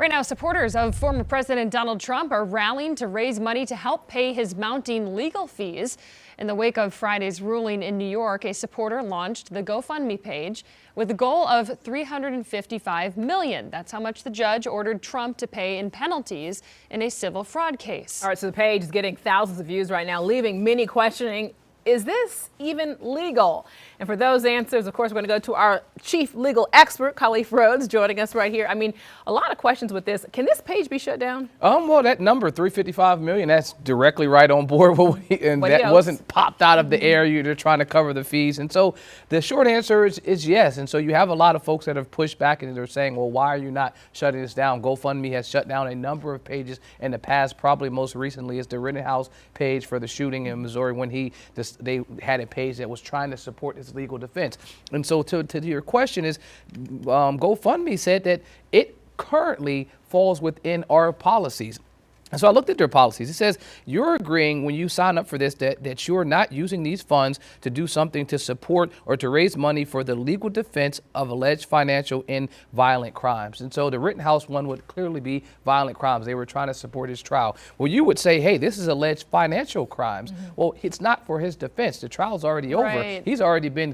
Right now, supporters of former President Donald Trump are rallying to raise money to help pay his mounting legal fees. In the wake of Friday's ruling in New York, a supporter launched the GoFundMe page with a goal of $355 million. That's how much the judge ordered Trump to pay in penalties in a civil fraud case. All right, so the page is getting thousands of views right now, leaving many questioning, is this even legal? And for those answers, of course, we're going to go to our chief legal expert, Kyle Rittenhouse, joining us right here. I mean, a lot of questions with this. Can this page be shut down? Well, that number, $355 million, that's directly right on board. And that wasn't popped out of the air. You're trying to cover the fees. And so the short answer is yes. And so you have a lot of folks that have pushed back and they're saying, well, why are you not shutting this down? GoFundMe has shut down a number of pages in the past. Probably most recently is the Rittenhouse page for the shooting in Missouri when they had a page that was trying to support his legal defense. And so to your question is, GoFundMe said that it currently falls within our policies. And so I looked at their policies. It says you're agreeing when you sign up for this that you're not using these funds to do something to support or to raise money for the legal defense of alleged financial and violent crimes. And so the Rittenhouse one would clearly be violent crimes. They were trying to support his trial. Well, you would say, hey, this is alleged financial crimes. Well, it's not for his defense. The trial's already over. Right. He's already been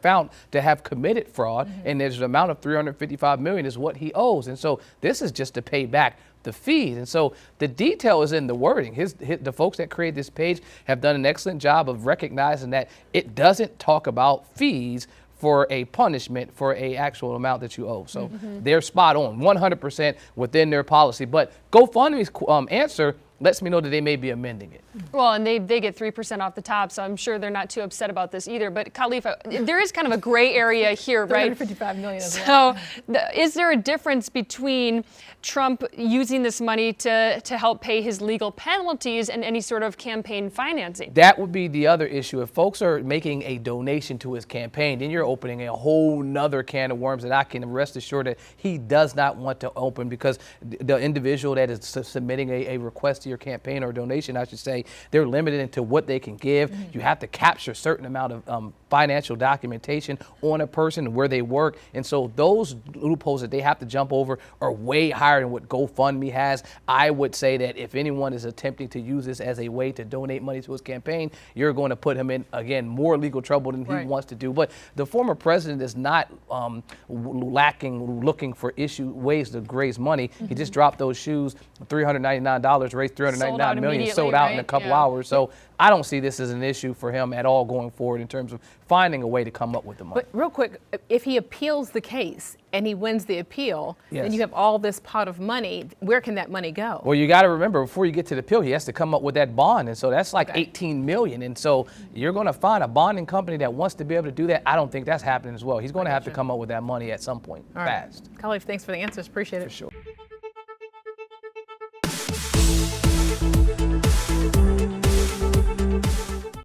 found to have committed fraud, and there's an amount of $355 million is what he owes. And so this is just to pay back the fees. And so the detail is in the wording. The folks that created this page have done an excellent job of recognizing that it doesn't talk about fees for a punishment for a actual amount that you owe. So they're spot on, 100% within their policy. But GoFundMe's answer lets me know that they may be amending it. Well, and they get 3% off the top, so I'm sure they're not too upset about this either. But Khalifa, there is kind of a gray area here, right? $355 million as well. So is there a difference between Trump using this money to help pay his legal penalties and any sort of campaign financing? That would be the other issue. If folks are making a donation to his campaign, then you're opening a whole nother can of worms that I can rest assured that he does not want to open, because the individual that is submitting a request to your campaign or donation, I should say, they're limited into what they can give. You have to capture a certain amount of financial documentation on a person, where they work. And so those loopholes that they have to jump over are way higher than what GoFundMe has. I would say that if anyone is attempting to use this as a way to donate money to his campaign, you're going to put him in, again, more legal trouble than he wants to do. But the former president is not looking for ways to raise money. He just dropped those shoes, $399, raised $399 million, sold out in a couple hours. So I don't see this as an issue for him at all going forward in terms of finding a way to come up with the money. But real quick, if he appeals the case and he wins the appeal, then you have all this pot of money. Where can that money go? Well, you got to remember, before you get to the appeal, he has to come up with that bond. And so that's like $18 million. And so you're going to find a bonding company that wants to be able to do that. I don't think that's happening as well. He's going to have to come up with that money at some point fast. Kyle, thanks for the answers. Appreciate it. For sure.